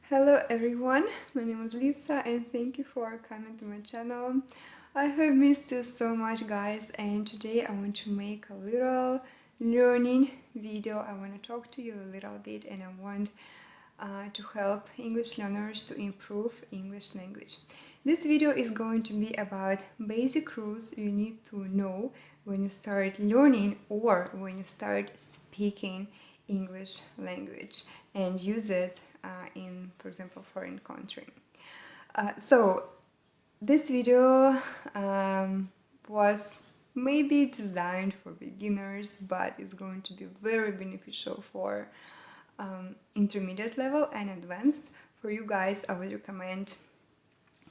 Hello everyone, my name is Lisa and thank you for coming to my channel. I have missed you so much guys, and today I want to make a little learning video. I want to talk to you a little bit and I want to help English learners to improve English language. This video is going to be about basic rules you need to know when you start learning or when you start speaking English language and use it in, for example, foreign country. So this video was maybe designed for beginners, but it's going to be very beneficial for intermediate level and advanced. For you guys, I would recommend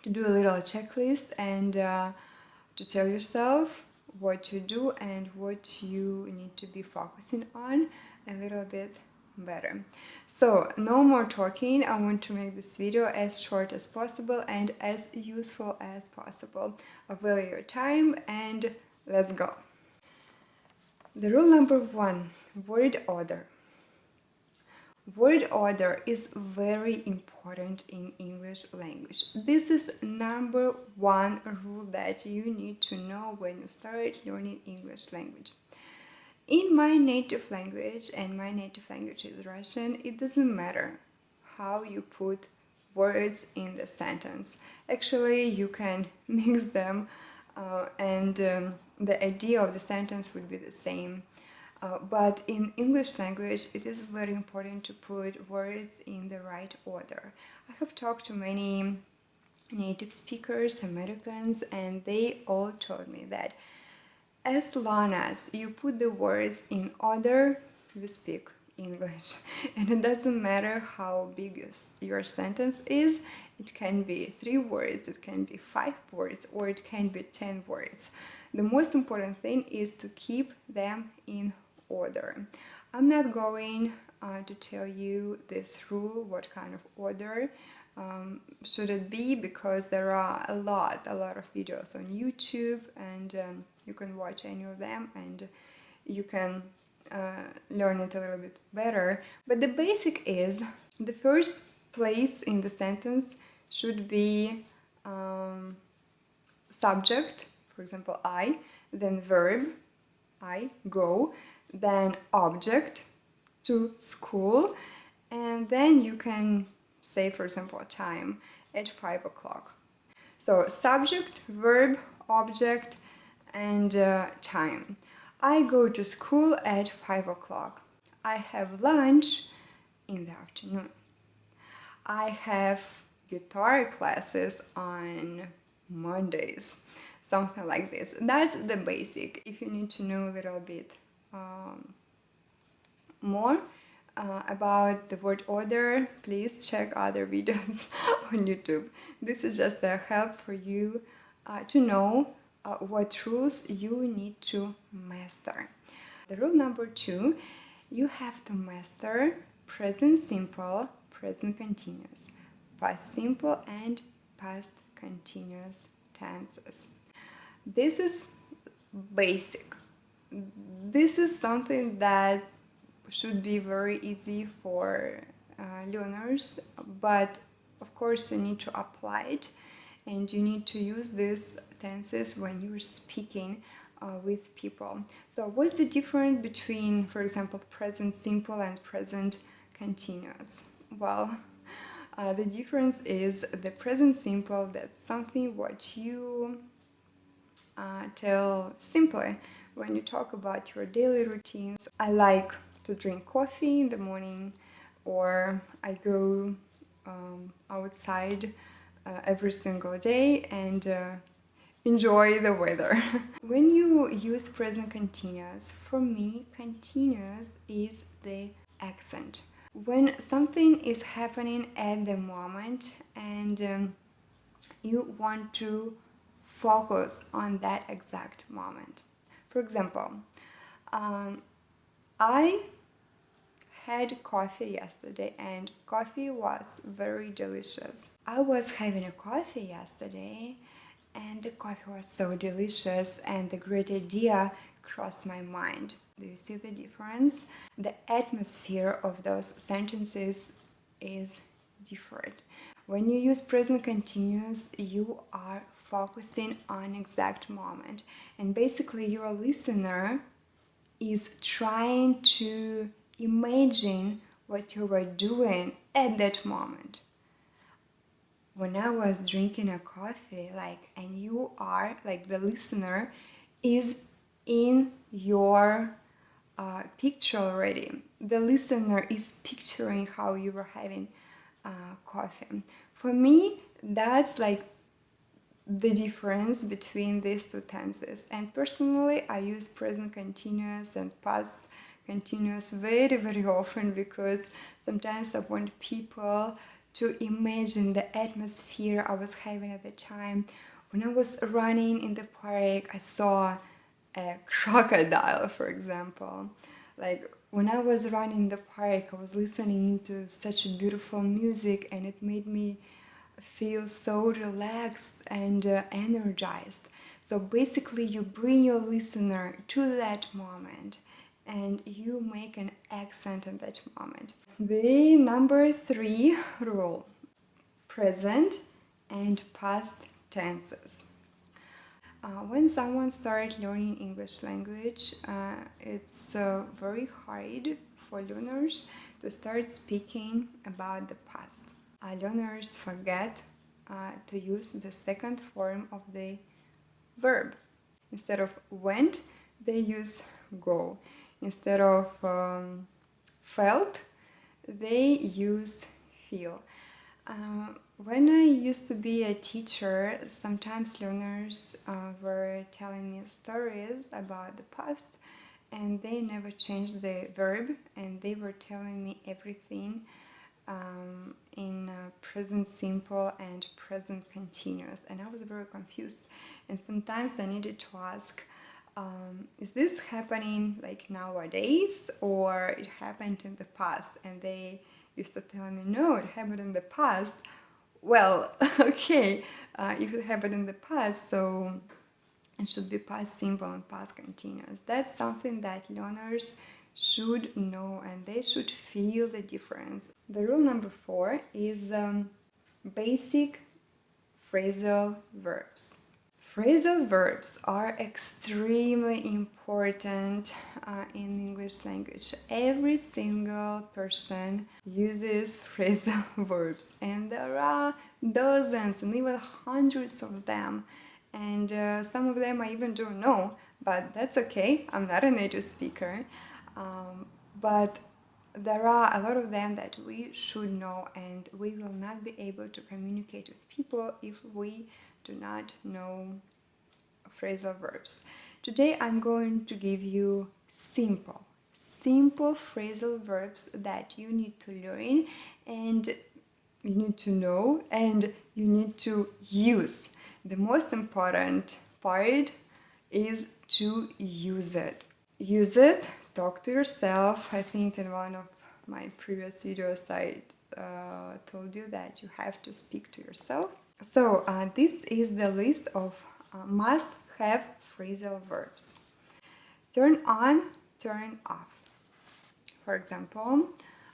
to do a little checklist and to tell yourself what to do and what you need to be focusing on a little bit better. So no more talking. I want to make this video as short as possible and as useful as possible. I value your time and let's go. The rule number 1, word order. Word order is very important in English language. This is number 1 rule that you need to know when you start learning English language. In my native language, and my native language is Russian, it doesn't matter how you put words in the sentence. Actually, you can mix them and the idea of the sentence would be the same. But in English language, it is very important to put words in the right order. I have talked to many native speakers, Americans, and they all told me that as long as you put the words in order, you speak English. And it doesn't matter how big your sentence is. It can be 3 words, it can be 5 words, or it can be 10 words. The most important thing is to keep them in order. I'm not going to tell you this rule, what kind of order should it be, because there are a lot of videos on YouTube, and you can watch any of them and you can learn it a little bit better. But the basic is the first place in the sentence should be subject, for example, I, then verb, I go, then object, to school, and then you can say, for example, time at 5 o'clock. So subject, verb, object, and time. I go to school at 5 o'clock. I have lunch in the afternoon. I have guitar classes on Mondays. Something like this. That's the basic. If you need to know a little bit more about the word order, please check other videos on YouTube. This is just a help for you to know what rules you need to master. The rule number 2, you have to master present simple, present continuous, past simple, and past continuous tenses. This is basic. This is something that should be very easy for learners, but of course you need to apply it and you need to use these tenses when you're speaking with people. So what's the difference between, for example, present simple and present continuous? Well, the difference is the present simple, that's something what you tell simply when you talk about your daily routines. I like to drink coffee in the morning, or I go outside every single day and enjoy the weather. When you use present continuous, for me, continuous is the accent. When something is happening at the moment and you want to focus on that exact moment. For example, I had coffee yesterday and coffee was very delicious. I was having a coffee yesterday and the coffee was so delicious and the great idea crossed my mind. Do you see the difference? The atmosphere of those sentences is different. When you use present continuous, you are focusing on exact moment, and basically your listener is trying to imagine what you were doing at that moment. When I was drinking a coffee, and you are, the listener is in your picture already. The listener is picturing how you were having coffee. For me, that's the difference between these two tenses. And personally, I use present continuous and past continuous very, very often because sometimes I want people to imagine the atmosphere I was having at the time. When I was running in the park, I saw a crocodile, for example. When I was running in the park, I was listening to such beautiful music, and it made me feel so relaxed and energized. So basically, you bring your listener to that moment and you make an accent in that moment. The number 3 rule: present and past tenses. When someone starts learning English language, it's very hard for learners to start speaking about the past. Learners forget to use the second form of the verb. Instead of went, they use go. Instead of felt, they use feel. When I used to be a teacher, sometimes learners were telling me stories about the past, and they never changed the verb, and they were telling me everything in present simple and present continuous, and I was very confused. And sometimes I needed to ask, is this happening nowadays, or it happened in the past? And they used to tell me, no, it happened in the past. Well, okay, if it happened in the past, so it should be past simple and past continuous. That's something that learners should know, and they should feel the difference. The rule number 4 is basic phrasal verbs. Phrasal verbs are extremely important in English language. Every single person uses phrasal verbs, and there are dozens and even hundreds of them. And some of them I even don't know, but that's okay. I'm not a native speaker. But there are a lot of them that we should know, and we will not be able to communicate with people if we do not know phrasal verbs. Today I'm going to give you simple phrasal verbs that you need to learn, and you need to know, and you need to use. The most important part is to use it. Use it, talk to yourself. I think in one of my previous videos I told you that you have to speak to yourself. So this is the list of must-have phrasal verbs. Turn on, turn off. For example,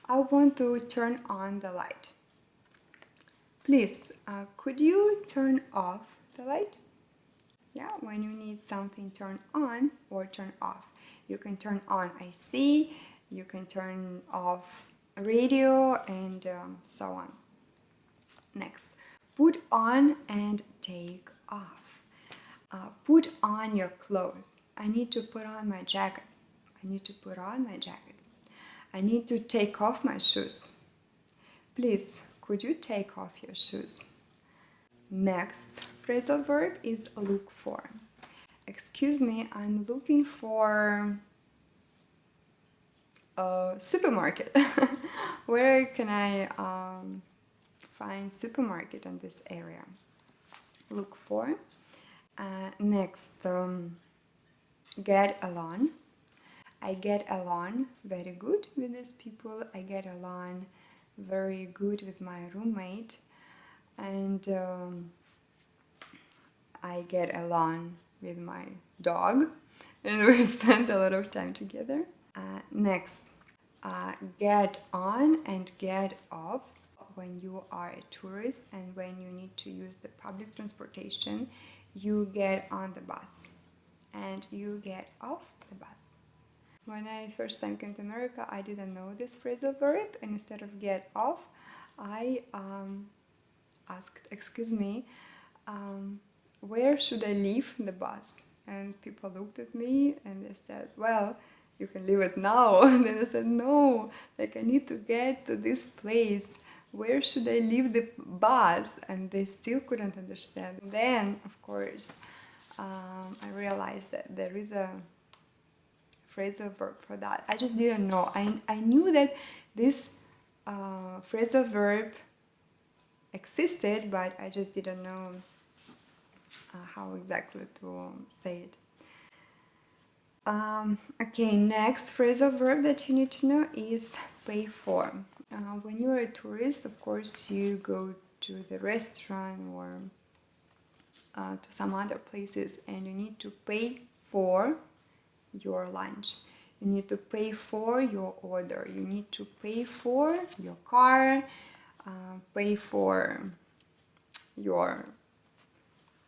I want to turn on the light. Please, could you turn off the light? Yeah, when you need something turn on or turn off. You can turn on AC, you can turn off radio, and so on. Next, put on and take off. Put on your clothes. I need to put on my jacket. I need to put on my jacket. I need to take off my shoes. Please, could you take off your shoes? Next phrasal verb is look for. Excuse me, I'm looking for a supermarket. Where can I find supermarket in this area? Look for. Next, get along. I get along very good with these people. I get along very good with my roommate, and I get along with my dog, and we spend a lot of time together. Next, get on and get off. when you are a tourist and when you need to use the public transportation, you get on the bus and you get off the bus. When I first time came to America, I didn't know this phrasal verb, and instead of get off, I asked, excuse me, where should I leave the bus? And people looked at me and they said, well, you can leave it now. And then I said, no, like I need to get to this place. Where should I leave the bus? And they still couldn't understand. Then, of course, I realized that there is a phrasal verb for that. I just didn't know. I knew that this phrasal verb existed, but I just didn't know how exactly to say it. Okay, next phrasal verb that you need to know is pay for. When you're a tourist, of course, you go to the restaurant or to some other places and you need to pay for your lunch. You need to pay for your order. You need to pay for your car, pay for your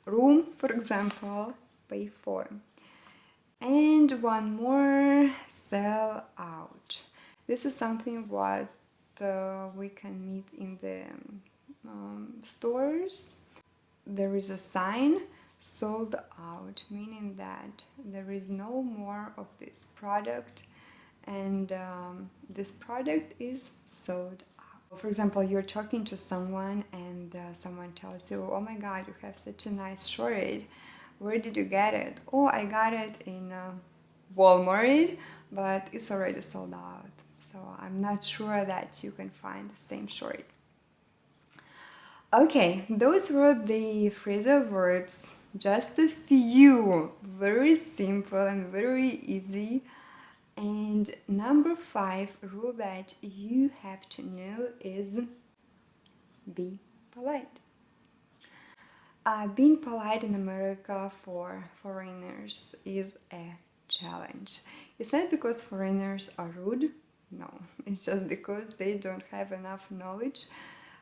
room, for example, pay for. And one more, sell out. This is something what we can meet in the stores. There is a sign, sold out, meaning that there is no more of this product and this product is sold out. For example, you're talking to someone and someone tells you, oh my god, you have such a nice shirt. Where did you get it? Oh, I got it in Walmart, but it's already sold out. So I'm not sure that you can find the same shirt. Okay, those were the phrasal verbs, just a few, very simple and very easy. And number 5 rule that you have to know is be polite. Being polite in America for foreigners is a challenge. It's not because foreigners are rude, no, it's just because they don't have enough knowledge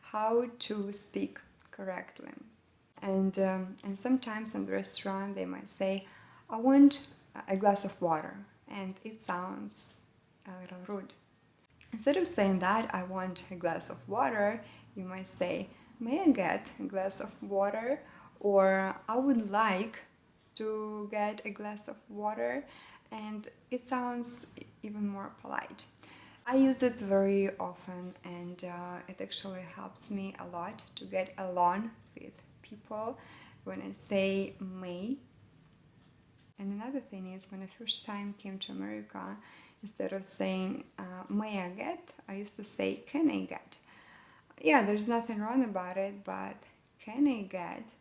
how to speak correctly. And sometimes in the restaurant they might say, I want a glass of water, and it sounds a little rude. Instead of saying that, I want a glass of water, you might say, may I get a glass of water? Or I would like to get a glass of water, and it sounds even more polite. I use it very often, and it actually helps me a lot to get along with people when I say may. And another thing is, when I first time came to America, instead of saying may I get, I used to say can I get. Yeah, there's nothing wrong about it, but can I get,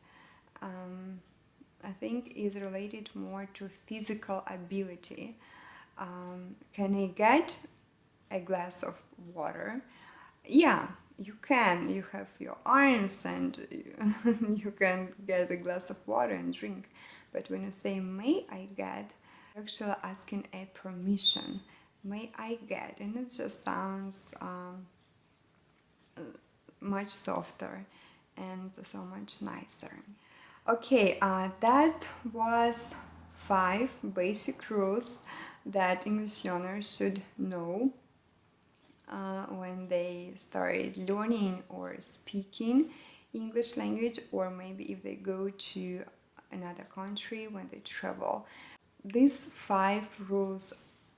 I think is related more to physical ability. Can I get a glass of water? Yeah, you can. You have your arms and you can get a glass of water and drink. But when you say may I get, you're actually asking a permission. May I get? And it just sounds much softer and so much nicer. Okay, that was 5 basic rules that English learners should know when they start learning or speaking English language, or maybe if they go to another country when they travel. These 5 rules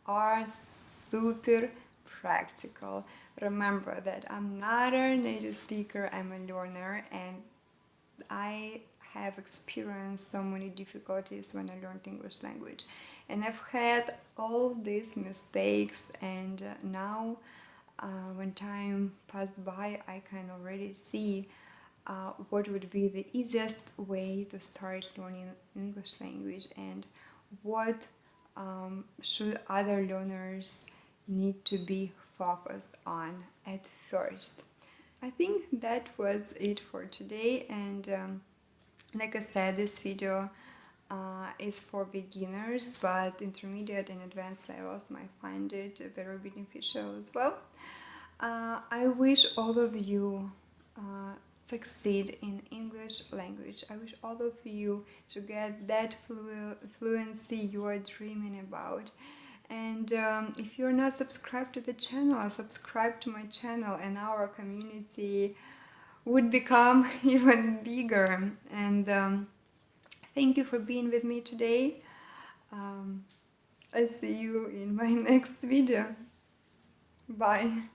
are super practical. Remember that I'm not a native speaker, I'm a learner, and I have experienced so many difficulties when I learned English language. And I've had all these mistakes, and now when time passed by, I can already see what would be the easiest way to start learning English language and what should other learners need to be focused on at first. I think that was it for today, and like I said, this video is for beginners, but intermediate and advanced levels might find it very beneficial as well. I wish all of you succeed in English language. I wish all of you to get that fluency you are dreaming about. And if you're not subscribed to the channel, subscribe to my channel, and our community would become even bigger. And thank you for being with me today. I'll see you in my next video. Bye.